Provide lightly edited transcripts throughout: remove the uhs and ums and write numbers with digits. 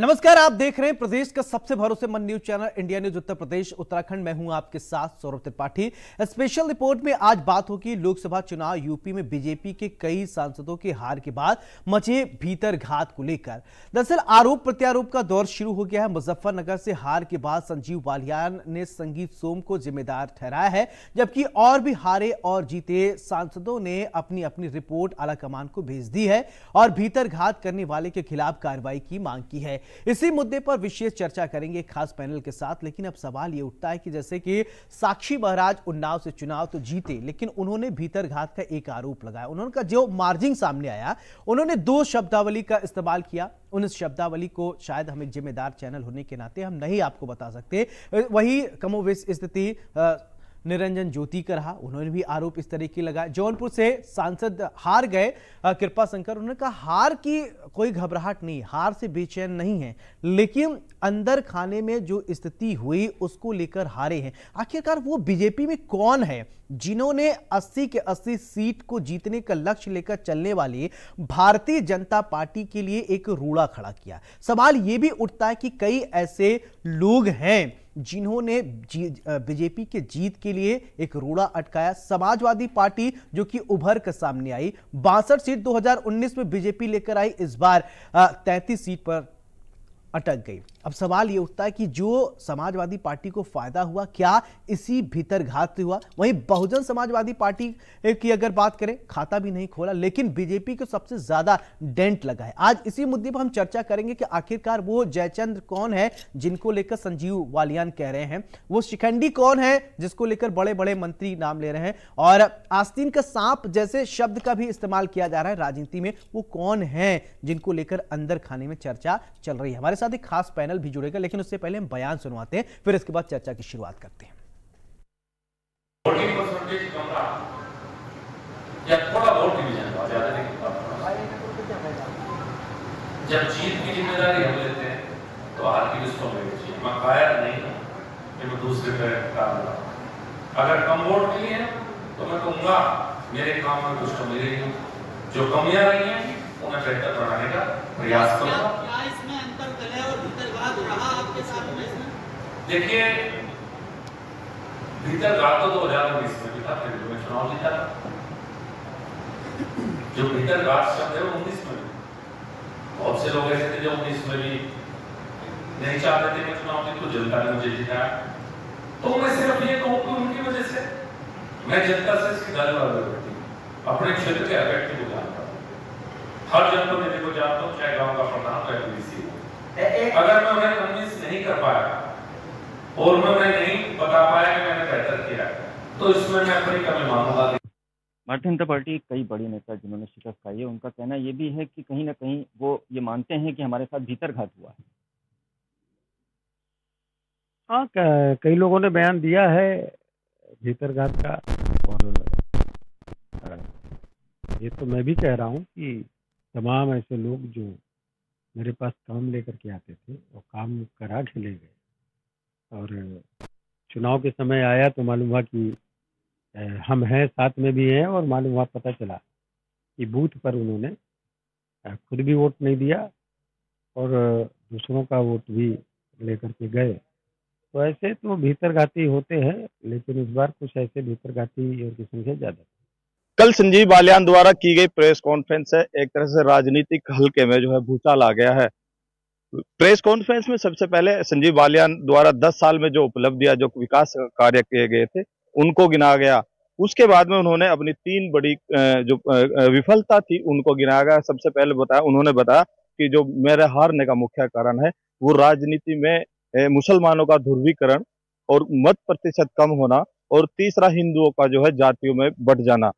नमस्कार, आप देख रहे हैं प्रदेश का सबसे भरोसेमंद news channel India news Uttar Pradesh Uttarakhand. मैं हूं आपके साथ सौरभ त्रिपाठी। स्पेशल रिपोर्ट में आज बात होगी लोकसभा चुनाव यूपी में बीजेपी के कई सांसदों की हार के बाद मचे भीतर घात को लेकर। दरअसल आरोप प्रत्यारोप का दौर शुरू हो गया है। मुजफ्फरनगर से हार के बाद संजीव बालियान ने संगीत सोम को जिम्मेदार ठहराया है, जबकि और भी हारे और जीते सांसदों ने अपनी अपनी रिपोर्ट आलाकमान को भेज दी है और भीतर घात करने वाले के खिलाफ कार्रवाई की मांग की है। इसी मुद्दे पर विशेष चर्चा करेंगे एक खास पैनल के साथ। लेकिन अब सवाल यह उठता है कि जैसे कि साक्षी महाराज उन्नाव से चुनाव तो जीते, लेकिन उन्होंने भीतर घात का एक आरोप लगाया। उन्होंने जो मार्जिंग सामने आया, उन्होंने दो शब्दावली का इस्तेमाल किया। उन शब्दावली को शायद हम एक जिम्मेदार चैनल होने के नाते हम नहीं आपको बता सकते। वही कमोवेश स्थिति निरंजन ज्योति का रहा। उन्होंने भी आरोप इस तरह की लगाए। जौनपुर से सांसद हार गए कृपा शंकर, उन्होंने कहा हार की कोई घबराहट नहीं, हार से बेचैन नहीं है, लेकिन अंदर खाने में जो स्थिति हुई उसको लेकर हारे हैं। आखिरकार वो बीजेपी में कौन है जिन्होंने 80 के 80 सीट को जीतने का लक्ष्य लेकर चलने वाली भारतीय जनता पार्टी के लिए एक रूड़ा खड़ा किया। सवाल यह भी उठता है कि कई ऐसे लोग हैं जिन्होंने बीजेपी के जीत के लिए एक रोड़ा अटकाया। समाजवादी पार्टी जो कि उभर कर सामने आई, 62 सीट 2019 में बीजेपी लेकर आई, इस बार 33 सीट पर अटक गई। अब सवाल यह उठता है कि जो समाजवादी पार्टी को फायदा हुआ, क्या इसी भीतर घात से हुआ? वहीं बहुजन समाजवादी पार्टी की अगर बात करें, खाता भी नहीं खोला, लेकिन बीजेपी को सबसे ज्यादा डेंट लगा है। आज इसी मुद्दे पर हम चर्चा करेंगे कि आखिरकार वो जयचंद्र कौन है जिनको लेकर संजीव बालियान कह रहे हैं, वो शिखंडी कौन है जिसको लेकर बड़े बड़े मंत्री नाम ले रहे हैं, और आस्तीन का सांप जैसे शब्द का भी इस्तेमाल किया जा रहा है राजनीति में, वो कौन है जिनको लेकर अंदर खाने में चर्चा चल रही है। हमारे साथ एक खास पैनल भी जुड़ेगा, लेकिन उससे पहले हम बयान सुनवाते हैं, फिर इसके बाद चर्चा की शुरुआत करते हैं। वोटिंग परसेंटेज कम रहा या थोड़ा वोट डिवीजन हुआ, ज्यादा नहीं हुआ। जब जीत की जिम्मेदारी हम लेते हैं तो हार की उसको लेनी चाहिए। मैं कायर नहीं हूं कि मैं दूसरे पे काम कर रहा हूं। अगर कम वोट मिली है तो मैं कहूंगा मेरे काम में कुछ कमी रही है, जो कमियां रही हैं उन्हें बेहतर बनाने का प्रयास करूंगा। देखिए, भीतर घात तो 2019 में भी था, फिर मैं चुनाव जीता। जो भीतर घात शब्द है वो 19 में भी, बहुत से लोग ऐसे थे जो 19 में भी नहीं चाहते थे मैं चुनाव जीतूं, जनता ने मुझे जिताया। तो मैं सिर्फ ये कहूं कि उनकी वजह से मैं जनता से इसकी गलत अपने क्षेत्र के व्यक्ति को जानता हूँ, हर जनप्रतिनिधि को जानता हूँ, चाहे गाँव का प्रधान चाहे डीसी हो। अगर मैं उन्हें कन्विंस नहीं कर पाया और मैं उन्हें नहीं बता पाया कि मैंने बेहतर किया, तो इसमें मैं अपनी कमी मानूंगा। भारतीय जनता पार्टी कई बड़े नेता जिन्होंने शिकस्त खाई है, उनका कहना ये भी है कि कहीं ना कहीं वो ये मानते हैं कि हमारे साथ भीतर घात हुआ है। हाँ, कई लोगों ने बयान दिया है भीतर घात का, और ये तो मैं भी कह रहा हूँ कि तमाम ऐसे लोग जो मेरे पास काम लेकर के आते थे और काम करा के ले गए, और चुनाव के समय आया तो मालूम हुआ कि हम हैं, साथ में भी हैं, और मालूम हुआ, पता चला कि बूथ पर उन्होंने खुद भी वोट नहीं दिया और दूसरों का वोट भी लेकर के गए। तो ऐसे तो भीतरघाती होते हैं, लेकिन इस बार कुछ ऐसे भीतरघाती की संख्या ज्यादा। कल संजीव बालियान द्वारा की गई प्रेस कॉन्फ्रेंस है, एक तरह से राजनीतिक हल्के में जो है भूचाल आ गया है। प्रेस कॉन्फ्रेंस में सबसे पहले संजीव बालियान द्वारा 10 साल में जो उपलब्धियां, जो विकास कार्य किए गए थे, उनको गिनाया गया। उसके बाद में उन्होंने अपनी 3 बड़ी जो विफलता थी उनको गिनाया गया। सबसे पहले उन्होंने बताया कि जो मेरे हारने का मुख्य कारण है वो राजनीति में मुसलमानों का ध्रुवीकरण और मत प्रतिशत कम होना, और तीसरा हिंदुओं का जो है जातियों में बंट जाना।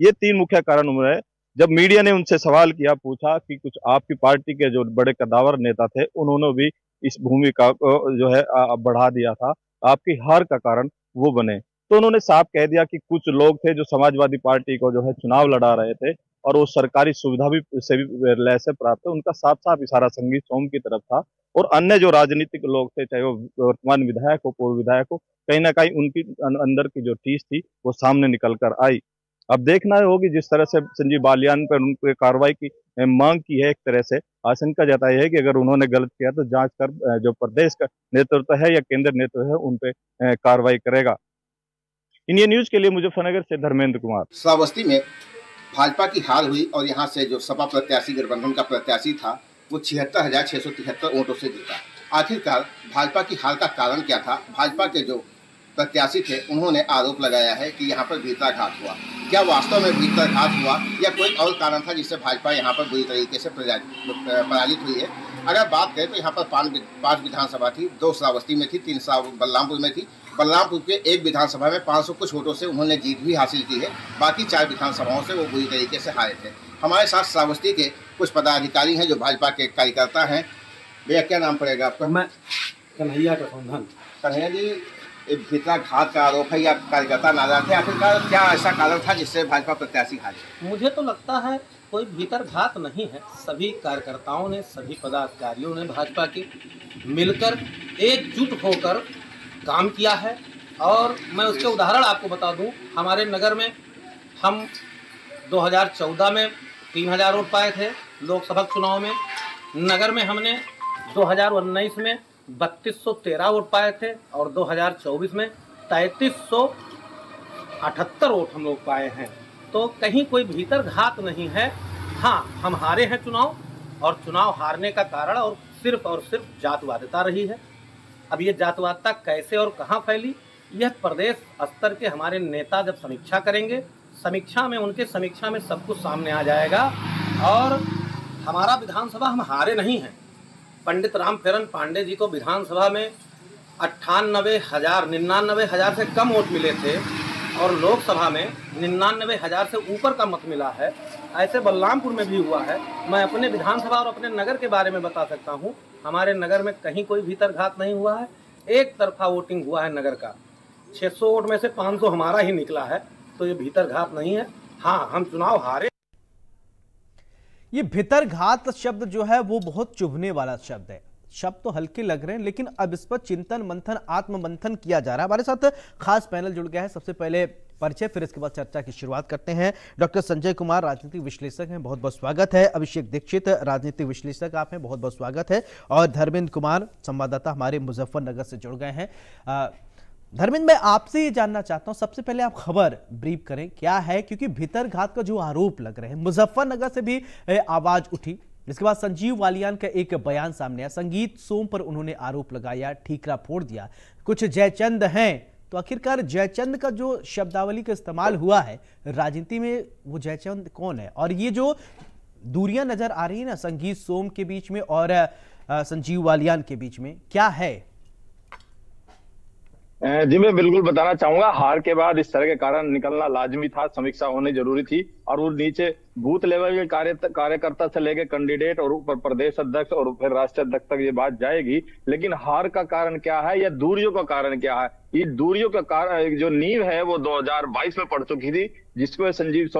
ये 3 मुख्य कारण उन्होंने, जब मीडिया ने उनसे सवाल किया, पूछा कि कुछ आपकी पार्टी के जो बड़े कद्दावर नेता थे उन्होंने भी इस भूमिका को जो है बढ़ा दिया था, आपकी हार का कारण वो बने। तो उन्होंने साफ कह दिया कि कुछ लोग थे जो समाजवादी पार्टी को जो है चुनाव लड़ा रहे थे और वो सरकारी सुविधा भी से भी लय से प्राप्त है, उनका साफ साफ इशारा संगीत सोम की तरफ था। और अन्य जो राजनीतिक लोग थे, चाहे वो वर्तमान विधायक हो, पूर्व विधायक हो, कहीं ना कहीं उनकी अंदर की जो टीस थी वो सामने निकल कर आई। अब देखना होगी जिस तरह से संजीव बालियान पर उन पे कार्रवाई की, मांग की है। एक तरह से आशंका जताई है कि अगर उन्होंने गलत किया तो जांच कर जो प्रदेश का नेतृत्व है या केंद्र नेतृत्व है उन पे कार्रवाई करेगा। इंडिया न्यूज के लिए मुजफ्फरनगर से धर्मेंद्र कुमार। श्रावस्ती में भाजपा की हार हुई और यहाँ से जो सपा प्रत्याशी गठबंधन का प्रत्याशी था वो 76,673 वोटों से जीता। आखिरकार भाजपा की हार का कारण क्या था? भाजपा के जो प्रत्याशी थे उन्होंने आरोप लगाया है कि यहाँ पर भीतराघात हुआ। क्या वास्तव में भीतराघात हुआ या कोई और कारण था जिससे भाजपा यहाँ पर बुरी तरीके से पराजित हुई है? अगर बात करें तो यहाँ पर 5 विधानसभा थी, 2 श्रावस्ती में थी, 3 बलरामपुर में थी। बलरामपुर के एक विधानसभा में 500 कुछ वोटों से उन्होंने जीत भी हासिल की है। बाकी 4 विधानसभाओं से वो बुरी तरीके से हारे थे। हमारे साथ श्रावस्ती के कुछ पदाधिकारी हैं जो भाजपा के कार्यकर्ता हैं। भैया क्या नाम पड़ेगा आपका? मैं कन्हैया टोंधन। कन्हैया जी, भीतराघात का आरोप है या कार्यकर्ता नाराज थे? आखिरकार क्या ऐसा कारण था जिससे भाजपा प्रत्याशी हारे? मुझे तो लगता है कोई भीतरघात नहीं है। सभी कार्यकर्ताओं ने, सभी पदाधिकारियों ने भाजपा के मिलकर एकजुट होकर काम किया है। और मैं उसके उदाहरण आपको बता दूं, हमारे नगर में हम 2014 में 3000 वोट पाए थे लोकसभा चुनाव में। नगर में हमने 2019 में 3213 वोट पाए थे और 2024 में 3378 वोट हम लोग पाए हैं। तो कहीं कोई भीतरघात नहीं है। हाँ, हम हारे हैं चुनाव, और चुनाव हारने का कारण और सिर्फ जातवादिता रही है। अब ये जातवादिता कैसे और कहाँ फैली, यह प्रदेश स्तर के हमारे नेता जब समीक्षा करेंगे, उनके समीक्षा में सब कुछ सामने आ जाएगा। और हमारा विधानसभा हम हारे नहीं हैं। पंडित रामफेरन पांडे जी को विधानसभा में 99,000 से कम वोट मिले थे और लोकसभा में 99,000 से ऊपर का मत मिला है। ऐसे बलरामपुर में भी हुआ है। मैं अपने विधानसभा और अपने नगर के बारे में बता सकता हूँ। हमारे नगर में कहीं कोई भीतरघात नहीं हुआ है। एक तरफा वोटिंग हुआ है नगर का। 600 वोट में से 500 हमारा ही निकला है। तो ये भीतरघात नहीं है। हाँ, हम चुनाव हारे। ये भीतरघात शब्द जो है वो बहुत चुभने वाला शब्द है। शब्द तो हल्के लग रहे हैं, लेकिन अब इस पर चिंतन मंथन, आत्ममंथन किया जा रहा है। हमारे साथ खास पैनल जुड़ गया है। सबसे पहले परिचय, फिर इसके बाद चर्चा की शुरुआत करते हैं। डॉक्टर संजय कुमार राजनीतिक विश्लेषक हैं, बहुत बहुत स्वागत है। अभिषेक दीक्षित राजनीतिक विश्लेषक आप हैं, बहुत बहुत स्वागत है। और धर्मेंद्र कुमार संवाददाता हमारे मुजफ्फरनगर से जुड़ गए हैं। धर्मेंद्र, मैं आपसे ये जानना चाहता हूं, सबसे पहले आप खबर ब्रीफ करें क्या है, क्योंकि भीतरघात का जो आरोप लग रहे हैं, मुजफ्फरनगर से भी आवाज उठी। इसके बाद संजीव बालियान का एक बयान सामने आया। संगीत सोम पर उन्होंने आरोप लगाया, ठीकरा फोड़ दिया। कुछ जयचंद हैं, तो आखिरकार जयचंद का जो शब्दावली का इस्तेमाल हुआ है राजनीति में, वो जयचंद कौन है? और ये जो दूरियां नजर आ रही है ना संगीत सोम के बीच में और संजीव बालियान के बीच में, क्या है? जी मैं बिल्कुल बताना चाहूंगा, हार के बाद इस तरह के कारण निकलना लाजमी था, समीक्षा होनी जरूरी थी। और वो नीचे बूथ लेवल के कार्यकर्ता से लेके कैंडिडेट और ऊपर प्रदेश अध्यक्ष और फिर राष्ट्रीय अध्यक्ष तक ये बात जाएगी। लेकिन हार का कारण क्या है या दूरियों का कारण क्या है? ये दूरियों का कारण जो नींव है वो 2022 में पड़ चुकी थी, जिसको संगीत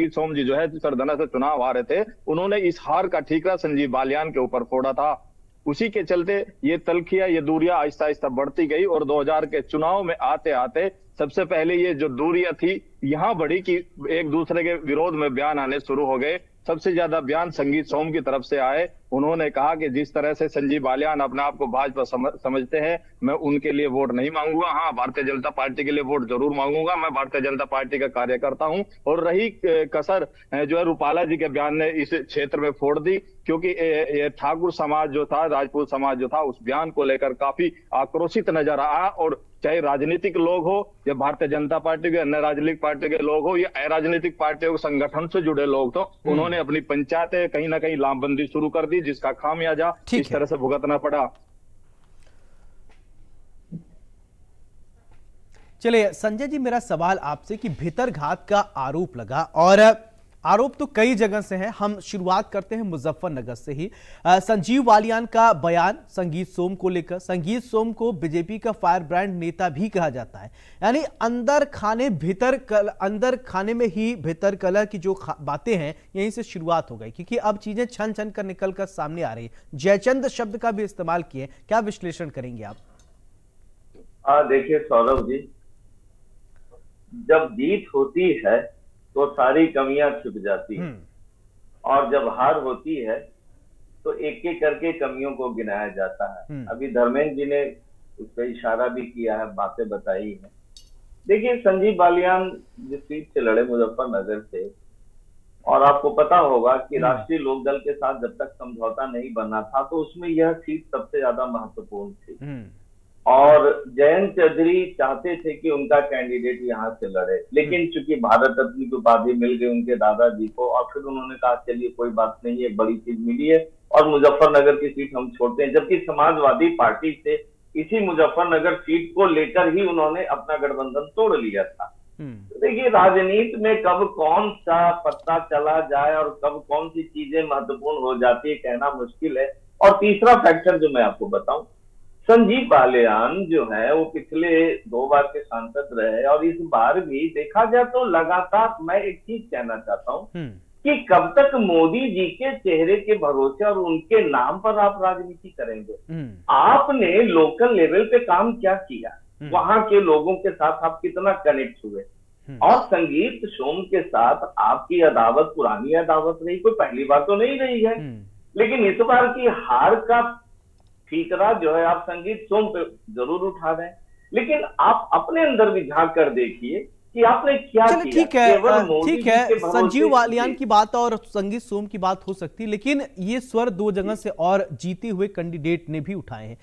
सोम जी जो है सरधना से चुनाव हारे थे, उन्होंने इस हार का ठीकरा संजीव बालियान के ऊपर फोड़ा था। उसी के चलते ये तलखियां, ये दूरियां आहिस्ता आहिस्ता बढ़ती गई और 2000 के चुनाव में आते आते सबसे पहले ये जो दूरियां थी यहां बढ़ी कि एक दूसरे के विरोध में बयान आने शुरू हो गए। सबसे ज्यादा बयान संगीत सोम की तरफ से आए। उन्होंने कहा कि जिस तरह से संजीव बालियान अपने आप को भाजपा समझते हैं, मैं उनके लिए वोट नहीं मांगूंगा। हाँ, भारतीय जनता पार्टी के लिए वोट जरूर मांगूंगा। मैं भारतीय जनता पार्टी का कार्यकर्ता हूं। और रही कसर जो है रूपाला जी के बयान ने इस क्षेत्र में फोड़ दी, क्योंकि ये ठाकुर समाज जो था, राजपूत समाज जो था, उस बयान को लेकर काफी आक्रोशित नजर आया। और चाहे राजनीतिक लोग हो या भारतीय जनता पार्टी के अन्य राजनीतिक पार्टी के लोग हो या अराजनीतिक पार्टियों के संगठन से जुड़े लोग, तो उन्होंने अपनी पंचायतें कहीं ना कहीं लामबंदी शुरू कर दी, जिसका खामियाजा इस तरह से भुगतना पड़ा। चलिए संजय जी, मेरा सवाल आपसे कि भीतरघात का आरोप लगा और आरोप तो कई जगह से हैं। हम शुरुआत करते हैं मुजफ्फरनगर से ही। संजीव बालियान का बयान संगीत सोम को लेकर, संगीत सोम को बीजेपी का फायर ब्रांड नेता भी कहा जाता है। यानी अंदर खाने में ही भीतर कलह की जो बातें हैं यहीं से शुरुआत हो गई, क्योंकि अब चीजें छन छन कर निकल कर सामने आ रही है। जयचंद शब्द का भी इस्तेमाल किए, क्या विश्लेषण करेंगे आप? देखिए सौरभ जी, जब जीत होती है तो सारी कमियां छिप जाती हैं। और जब हार होती है तो एक एक करके कमियों को गिनाया जाता है। अभी धर्मेंद्र जी ने उस पर इशारा भी किया है, बातें बताई है। देखिए, संजीव बालियान जिस सीट से लड़े मुजफ्फरनगर से, और आपको पता होगा कि राष्ट्रीय लोकदल के साथ जब तक समझौता नहीं बना था तो उसमें यह सीट सबसे ज्यादा महत्वपूर्ण थी। और जयंत चौधरी चाहते थे कि उनका कैंडिडेट यहाँ से लड़े, लेकिन चूंकि भारत रत्न की उपाधि मिल गई उनके दादाजी को, और फिर उन्होंने कहा चलिए कोई बात नहीं, एक बड़ी चीज मिली है और मुजफ्फरनगर की सीट हम छोड़ते हैं। जबकि समाजवादी पार्टी से इसी मुजफ्फरनगर सीट को लेकर ही उन्होंने अपना गठबंधन तोड़ लिया था। देखिए, राजनीति में कब कौन सा पत्ता चला जाए और कब कौन सी चीजें महत्वपूर्ण हो जाती है कहना मुश्किल है। और तीसरा फैक्टर जो मैं आपको बताऊं, संजीव बालियान जो है वो पिछले 2 बार के सांसद रहे और इस बार भी देखा जाए तो लगातार, मैं एक चीज कहना चाहता हूँ कि कब तक मोदी जी के चेहरे के भरोसे और उनके नाम पर आप राजनीति करेंगे। आपने लोकल लेवल पे काम क्या किया, वहां के लोगों के साथ आप कितना कनेक्ट हुए, और संगीत सोम के साथ आपकी अदावत पुरानी अदावत रही, कोई पहली बार तो नहीं रही है। लेकिन इस बार की हार का ठीकरा जो है आप संगीत सोम पे जरूर उठा रहे हैं, लेकिन आप अपने अंदर भी झांक कर देखिए कि आपने क्या किया। ठीक है, संजीव बालियान की बात और संगीत सोम की बात हो सकती है, लेकिन ये स्वर 2 जगह से और जीते हुए कैंडिडेट ने भी उठाए हैं।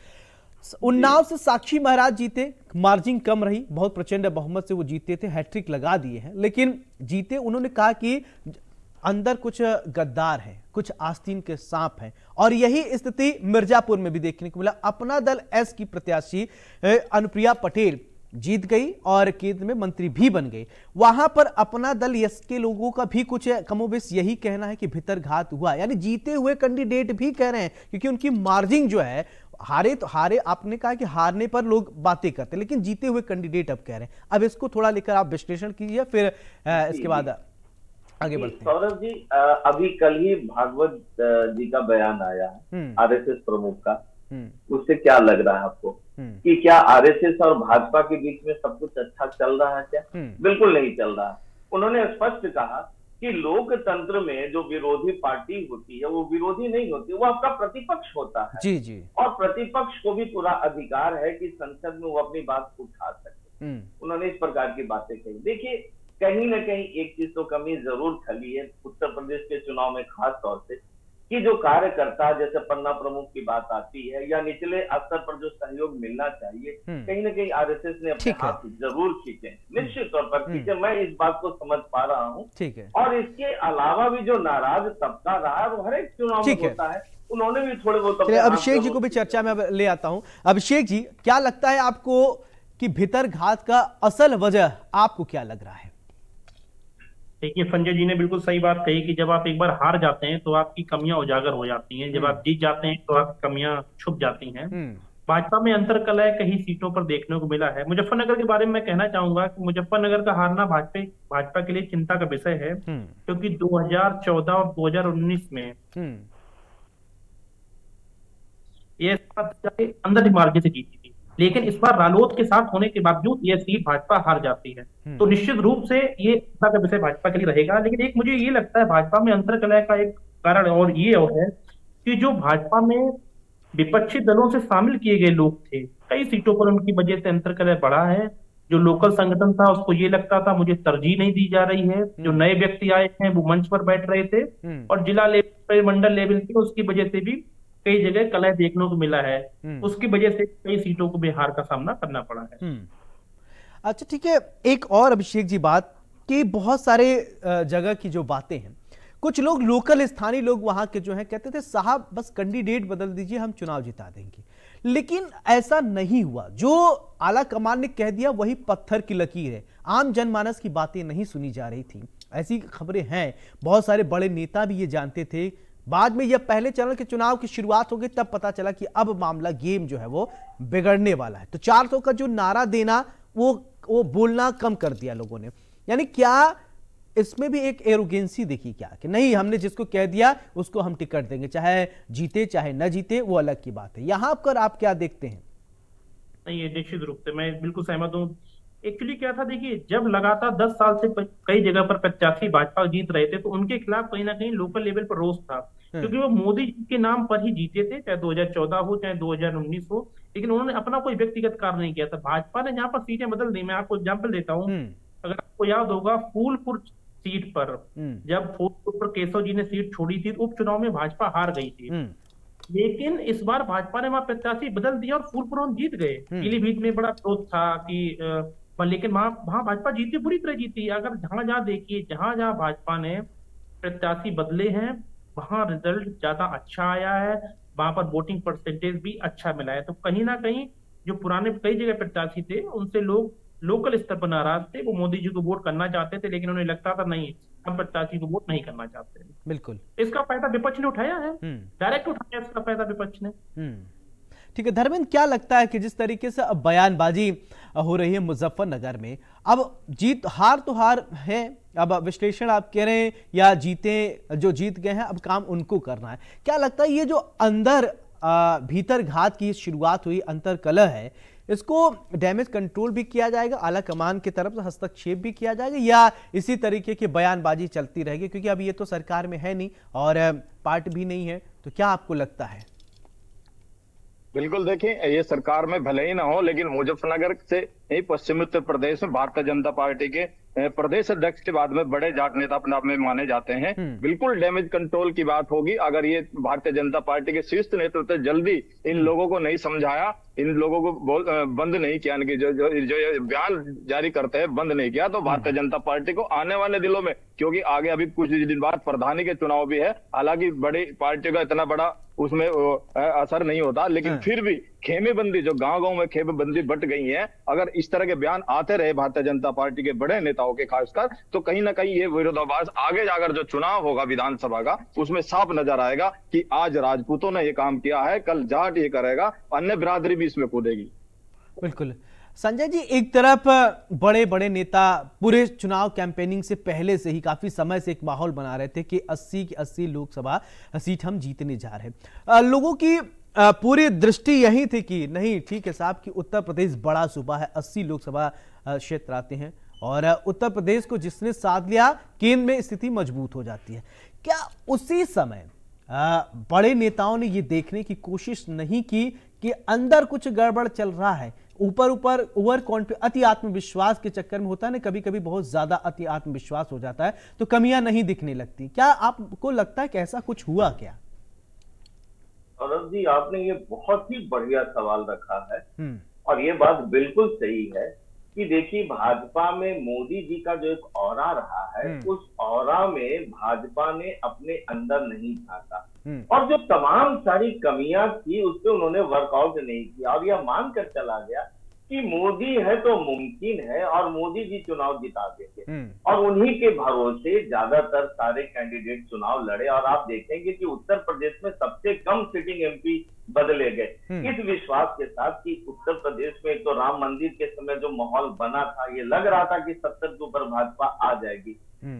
उन्नाव से साक्षी महाराज जीते, मार्जिन कम रही, बहुत प्रचंड बहुमत से वो जीते थे, हैट्रिक लगा दिए हैं, लेकिन जीते। उन्होंने कहा कि अंदर कुछ गद्दार हैं, कुछ आस्तीन के सांप हैं, और यही स्थिति मिर्जापुर में भी देखने को मिला। अपना दल एस की प्रत्याशी अनुप्रिया पटेल जीत गई और केंद्र में मंत्री भी बन गई। वहां पर अपना दल यस के लोगों का भी कुछ कमोबेश यही कहना है कि भीतरघात हुआ, यानी जीते हुए कैंडिडेट भी कह रहे हैं, क्योंकि उनकी मार्जिन जो है, हारे तो हारे, आपने कहा कि हारने पर लोग बातें करते, लेकिन जीते हुए कैंडिडेट अब कह रहे हैं। अब इसको थोड़ा लेकर आप विश्लेषण कीजिए, फिर इसके बाद आगे बढ़ते हैं। सौरभ जी, अभी कल ही भागवत जी का बयान आया है आरएसएस प्रमुख का, उससे क्या लग रहा है आपको कि क्या आरएसएस और भाजपा के बीच में सब कुछ अच्छा चल रहा है? क्या बिल्कुल नहीं चल रहा है। उन्होंने स्पष्ट कहा कि लोकतंत्र में जो विरोधी पार्टी होती है वो विरोधी नहीं होती, वो आपका प्रतिपक्ष होता है। जी जी। और प्रतिपक्ष को भी पूरा अधिकार है कि संसद में वो अपनी बात उठा सके। उन्होंने इस प्रकार की बातें कही। देखिए, कहीं ना कहीं एक चीज तो कमी जरूर खली है उत्तर प्रदेश के चुनाव में, खास तौर से कि जो कार्यकर्ता, जैसे पन्ना प्रमुख की बात आती है, या निचले स्तर पर जो सहयोग मिलना चाहिए, कहीं ना कहीं आरएसएस ने अपने हाथ जरूर खींचे, निश्चित तौर पर खींचे। मैं इस बात को समझ पा रहा हूँ। और इसके अलावा भी जो नाराज तबका रहा है वो हर एक चुनाव में होता है, उन्होंने भी थोड़े बहुत। अभिषेक जी को भी चर्चा में ले आता हूँ। अभिषेक जी, क्या लगता है आपको कि भीतरघात का असल वजह आपको क्या लग रहा है? देखिए, संजय जी ने बिल्कुल सही बात कही कि जब आप एक बार हार जाते हैं तो आपकी कमियां उजागर हो जाती हैं, जब आप जीत जाते हैं तो आपकी कमियां छुप जाती हैं। भाजपा में अंतरकलह कई सीटों पर देखने को मिला है। मुजफ्फरनगर के बारे में मैं कहना चाहूंगा कि मुजफ्फरनगर का हारना भाजपा के लिए चिंता का विषय है, क्योंकि 2014 और 2019 में ये अंदर मार्जिन से जीती थी, लेकिन इस बार रालोद के साथ होने के बावजूद ये सीट भाजपा हार जाती है। तो निश्चित रूप से ये चिंता का विषय भाजपा के लिए रहेगा। लेकिन एक मुझे ये लगता है भाजपा में अंतरकलह का एक कारण और ये है कि जो भाजपा में विपक्षी दलों से शामिल किए गए लोग थे, कई सीटों पर उनकी वजह से अंतरकलह बढ़ा है। जो लोकल संगठन था उसको ये लगता था मुझे तरजीह नहीं दी जा रही है, जो नए व्यक्ति आए हैं वो मंच पर बैठ रहे थे, और जिला लेवल पर, मंडल लेवल पे उसकी वजह से भी कई जगह कलह देखने को मिला है। उसकी वजह से कई सीटों को बिहार का सामना करना पड़ा है। अच्छा, ठीक है। एक और अभिषेक जी बात कि बहुत सारे जगह की जो बातें हैं, कुछ लोग लोकल स्थानीय लोग वहां के जो हैं कहते थे साहब बस कैंडिडेट बदल दीजिए हम चुनाव जिता देंगे, लेकिन ऐसा नहीं हुआ। जो आला कमान ने कह दिया वही पत्थर की लकीर है। आम जनमानस की बातें नहीं सुनी जा रही थी। ऐसी खबरें हैं, बहुत सारे बड़े नेता भी ये जानते थे। बाद में यह पहले चरण के चुनाव की शुरुआत हो गई तब पता चला कि अब मामला गेम जो है वो बिगड़ने वाला है। तो 400 का जो नारा देना वो बोलना कम कर दिया लोगों ने। यानी क्या इसमें भी एक एरोगेंसी देखी क्या कि नहीं, हमने जिसको कह दिया उसको हम टिकट देंगे, चाहे जीते चाहे न जीते वो अलग की बात है। यहां पर आप क्या देखते हैं? नहीं, ये निश्चित रूप से मैं बिल्कुल सहमत हूँ एक्चुअली क्या था, देखिए जब लगातार 10 साल से कई जगह पर प्रत्याशी भाजपा जीत रहे थे, तो उनके खिलाफ कहीं ना कहीं लोकल लेवल पर रोष था, क्योंकि वो मोदी जी के नाम पर ही जीते थे, चाहे 2014 हो चाहे 2019 हो, लेकिन उन्होंने अपना कोई व्यक्तिगत कार्य नहीं किया था। भाजपा ने जहाँ पर सीटें बदल दी, मैं आपको एग्जाम्पल देता हूँ, अगर आपको याद होगा फूलपुर सीट पर, जब फूलपुर पर केशव जी ने सीट छोड़ी थी, उपचुनाव में भाजपा हार गई थी, लेकिन इस बार भाजपा ने वहां प्रत्याशी बदल दिया और फूलपुर हम जीत गए। पीलीभीत में बड़ा विरोध था कि लेकिन वहां भाजपा जीती, बुरी तरह जीती। अगर जहां देखिए, जहां भाजपा ने प्रत्याशी बदले हैं, वहां रिजल्ट ज्यादा अच्छा आया है, वहां पर वोटिंग परसेंटेज भी अच्छा मिला है। तो कहीं ना कहीं जो पुराने कई जगह प्रत्याशी थे, उनसे लोग लोकल स्तर पर नाराज थे, वो मोदी जी को वोट करना चाहते थे, लेकिन उन्हें लगता था नहीं, हम प्रत्याशी को वोट नहीं करना चाहते। बिल्कुल, इसका फायदा विपक्ष ने उठाया है, डायरेक्ट उठाया इसका फायदा विपक्ष ने। ठीक है धर्मेंद्र, क्या लगता है कि जिस तरीके से अब बयानबाजी हो रही है मुजफ्फरनगर में, अब जीत हार तो हार है, अब विश्लेषण आप कह रहे हैं या जो जीत गए हैं अब काम उनको करना है, क्या लगता है ये जो अंदर भीतर घात की शुरुआत हुई, अंतर कलह है, इसको डैमेज कंट्रोल भी किया जाएगा, आला कमान की तरफ से हस्तक्षेप भी किया जाएगा, या इसी तरीके की बयानबाजी चलती रहेगी? क्योंकि अब ये तो सरकार में है नहीं और पार्ट भी नहीं है, तो क्या आपको लगता है? बिल्कुल, देखिए ये सरकार में भले ही ना हो, लेकिन मुजफ्फरनगर से ही पश्चिमी उत्तर प्रदेश में भारतीय जनता पार्टी के प्रदेश अध्यक्ष के बाद में बड़े जाट नेता अपने आप में माने जाते हैं। बिल्कुल डैमेज कंट्रोल की बात होगी अगर ये भारतीय जनता पार्टी के शीर्ष नेतृत्व जल्दी इन लोगों को नहीं समझाया, इन लोगों को बंद नहीं किया, जो बयान जारी करते हैं बंद नहीं किया, तो भारतीय जनता पार्टी को आने वाले दिनों में, क्योंकि आगे अभी कुछ दिन बाद प्रधानी के चुनाव भी है, हालांकि बड़ी पार्टियों का इतना बड़ा उसमें असर नहीं होता, लेकिन फिर भी खेमेबंदी, जो गांव-गांव में खेमेबंदी बट गई है, अगर इस तरह के बयान आते रहे भारतीय जनता पार्टी के बड़े नेताओं के खासकर, तो कहीं ना कहीं ये विरोधाभास आगे जाकर जो चुनाव होगा विधानसभा का, उसमें साफ नजर आएगा कि आज राजपूतों ने ये काम किया है, कल जाट ये करेगा, अन्य बिरादरी भी इसमें कूदेगी। बिल्कुल संजय जी, एक तरफ बड़े बड़े नेता पूरे चुनाव कैंपेनिंग से पहले से ही काफी समय से एक माहौल बना रहे थे कि 80 की 80 लोकसभा सीट हम जीतने जा रहे हैं। लोगों की पूरी दृष्टि यही थी कि नहीं ठीक है साहब कि उत्तर प्रदेश बड़ा सूबा है, 80 लोकसभा क्षेत्र आते हैं और उत्तर प्रदेश को जिसने साध लिया केंद्र में स्थिति मजबूत हो जाती है। क्या उसी समय बड़े नेताओं ने ये देखने की कोशिश नहीं की कि अंदर कुछ गड़बड़ चल रहा है? ऊपर ओवर कॉन्फिडेंस, अति आत्मविश्वास के चक्कर में होता है ना, कभी कभी बहुत ज्यादा अति आत्मविश्वास हो जाता है तो कमियां नहीं दिखने लगती। क्या आपको लगता है कि ऐसा कुछ हुआ क्या? सौरभ जी, आपने ये बहुत ही बढ़िया सवाल रखा है और ये बात बिल्कुल सही है कि देखिए भाजपा में मोदी जी का जो एक ऑरा रहा है, उस ऑरा में भाजपा ने अपने अंदर नहीं झांका और जो तमाम सारी कमियां थी उस पर उन्होंने वर्कआउट नहीं किया और यह मानकर चला गया कि मोदी है तो मुमकिन है और मोदी जी चुनाव जिता देंगे और उन्हीं के भरोसे ज्यादातर सारे कैंडिडेट चुनाव लड़े और आप देखेंगे कि उत्तर प्रदेश में सबसे कम सिटिंग एमपी बदले गए इस विश्वास के साथ कि उत्तर प्रदेश में तो राम मंदिर के समय जो माहौल बना था, ये लग रहा था कि 70 के ऊपर भाजपा आ जाएगी,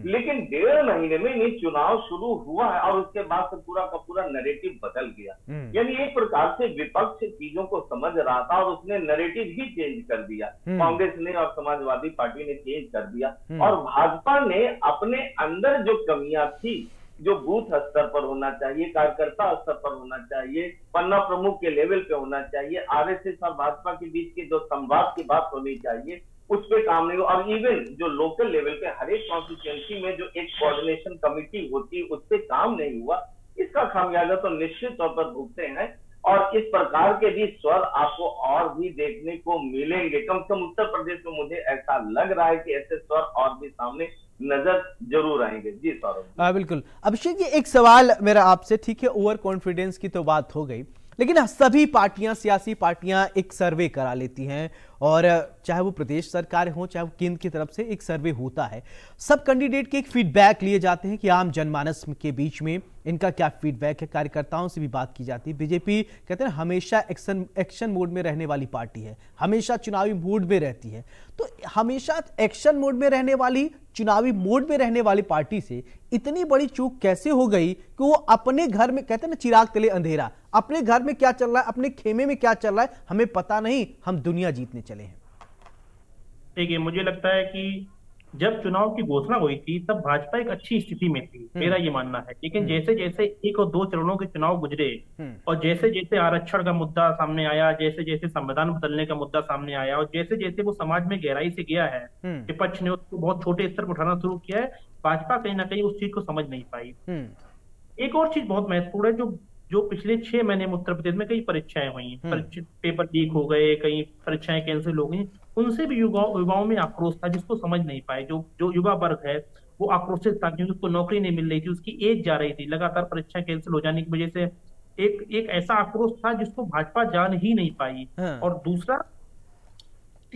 लेकिन 1.5 महीने में ये चुनाव शुरू हुआ है और उसके बाद से पूरा का पूरा नैरेटिव बदल गया। यानी एक प्रकार से विपक्ष चीजों को समझ रहा था और उसने नैरेटिव ही चेंज कर दिया, कांग्रेस ने और समाजवादी पार्टी ने चेंज कर दिया और भाजपा ने अपने अंदर जो कमियां थी, जो बूथ स्तर पर होना चाहिए, कार्यकर्ता स्तर पर होना चाहिए, पन्ना प्रमुख के लेवल पे होना चाहिए, आरएसएस और भाजपा के बीच के जो संवाद की बात होनी चाहिए उस पे काम नहीं हुआ और इवन जो लोकल लेवल पे हर एक कॉन्स्टिट्यूएंसी में जो एक कोऑर्डिनेशन कमेटी होती है उस पे काम नहीं हुआ। इसका खामियाजा तो निश्चित तौर पर भुगते हैं और इस प्रकार के भी स्वर आपको और भी देखने को मिलेंगे। कम से कम उत्तर प्रदेश में मुझे ऐसा लग रहा है कि ऐसे स्वर और भी सामने नजर जरूर आएंगे। जी सौरभ। बिल्कुल अभिषेक जी, एक सवाल मेरा आपसे, ठीक है ओवर कॉन्फिडेंस की तो बात हो गई, लेकिन सभी पार्टियां, सियासी पार्टियां एक सर्वे करा लेती हैं और चाहे वो प्रदेश सरकार हो चाहे वो केंद्र की तरफ से एक सर्वे होता है, सब कैंडिडेट के एक फीडबैक लिए जाते हैं कि आम जनमानस के बीच में इनका क्या फीडबैक है, कार्यकर्ताओं से भी बात की जाती है। बीजेपी कहते हैं हमेशा एक्शन मोड में रहने वाली पार्टी है, हमेशा चुनावी मोड में रहती है, तो हमेशा एक्शन मोड में रहने वाली, चुनावी मोड में रहने वाली पार्टी से इतनी बड़ी चूक कैसे हो गई कि वो अपने घर में, कहते हैं ना चिराग तले अंधेरा, अपने घर में क्या चल रहा है, अपने खेमे में क्या चल रहा है हमें पता नहीं, हम दुनिया जीतने चले हैं। देखिए, मुझे लगता है कि जब चुनाव की घोषणा हुई थी तब भाजपा एक अच्छी स्थिति में थी, मेरा ये मानना है। लेकिन जैसे जैसे 1 और 2 चरणों के चुनाव गुजरे और जैसे जैसे आरक्षण का मुद्दा सामने आया, जैसे जैसे संविधान बदलने का मुद्दा सामने आया और जैसे जैसे वो समाज में गहराई से गया है, विपक्ष ने उसको बहुत छोटे स्तर पर उठाना शुरू किया है, भाजपा कहीं ना कहीं उस चीज को समझ नहीं पाई। एक और चीज बहुत महत्वपूर्ण है, जो पिछले 6 महीने में उत्तर प्रदेश में कई परीक्षाएं हुई, पेपर लीक हो गए, कई परीक्षाएं कैंसिल हो गई, उनसे भी युवाओं में आक्रोश था जिसको समझ नहीं पाए। जो युवा वर्ग है वो आक्रोशित था क्योंकि उसको नौकरी नहीं मिल रही थी, उसकी एज जा रही थी, लगातार परीक्षाएं कैंसिल हो जाने की वजह से एक ऐसा आक्रोश था जिसको भाजपा जान ही नहीं पाई। और दूसरा,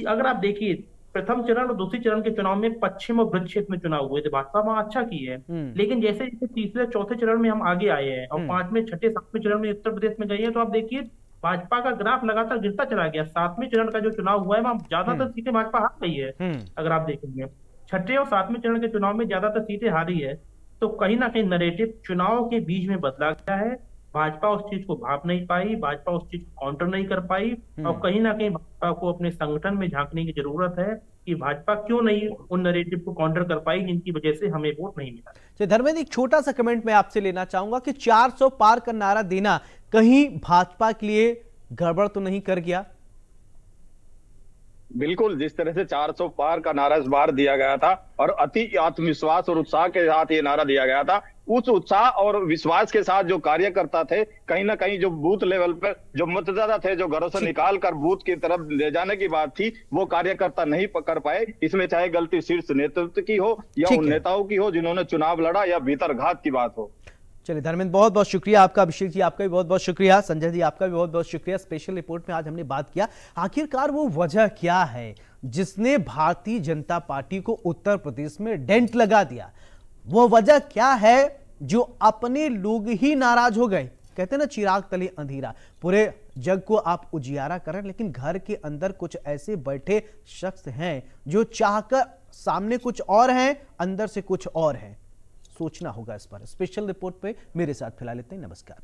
अगर आप देखिए प्रथम चरण और दूसरी चरण के चुनाव में पश्चिम और ब्रज क्षेत्र में चुनाव हुए थे, भाजपा वहां अच्छा की है। लेकिन जैसे जैसे तीसरे चौथे चरण में हम आगे आए हैं और 5वें 6ठे 7वें चरण में उत्तर प्रदेश में गए हैं, तो आप देखिए भाजपा का ग्राफ लगातार गिरता चला गया। 7वें चरण का जो चुनाव हुआ है वहां ज्यादातर सीटें भाजपा हार गई है। अगर आप देखेंगे 6ठे और 7वें चरण के चुनाव में ज्यादातर सीटें हारी है। तो कहीं ना कहीं नैरेटिव चुनाव के बीच में बदला गया है, भाजपा उस चीज को भाप नहीं पाई, भाजपा उस चीज को काउंटर नहीं कर पाई और कहीं ना कहीं भाजपा को अपने संगठन में झांकने की जरूरत है कि भाजपा क्यों नहीं उन नैरेटिव को काउंटर कर पाई जिनकी वजह से हमें वोट नहीं मिला। धर्मेंद्र, एक छोटा सा कमेंट मैं आपसे लेना चाहूंगा कि 400 पार का नारा देना कहीं भाजपा के लिए गड़बड़ तो नहीं कर गया? बिल्कुल, जिस तरह से 400 पार का नारा इस बार दिया गया था और अति आत्मविश्वास और उत्साह के साथ ये नारा दिया गया था, उस उत्साह और विश्वास के साथ जो कार्यकर्ता थे, कहीं ना कहीं जो बूथ लेवल पर जो मतदाता थे, जो घरों से निकाल कर बूथ की तरफ ले जाने की बात थी, वो कार्यकर्ता नहीं पकड़ पाए। इसमें चाहे गलती शीर्ष नेतृत्व की हो या उन नेताओं की हो जिन्होंने चुनाव लड़ा, या भीतरघात की बात हो। चलिए धर्मेंद्र, बहुत बहुत शुक्रिया आपका। अभिषेक जी आपका भी बहुत बहुत शुक्रिया। संजय जी आपका भी बहुत बहुत शुक्रिया। स्पेशल रिपोर्ट में आज हमने बात किया आखिरकार वो वजह क्या है जिसने भारतीय जनता पार्टी को उत्तर प्रदेश में डेंट लगा दिया। वो वजह क्या है जो अपने लोग ही नाराज हो गए। कहते हैं ना, चिराग तले अंधेरा, पूरे जग को आप उजियारा करें लेकिन घर के अंदर कुछ ऐसे बैठे शख्स हैं जो चाहकर सामने कुछ और हैं, अंदर से कुछ और है। सोचना होगा इस पर। स्पेशल रिपोर्ट पे मेरे साथ फिलहाल इतना ही। नमस्कार।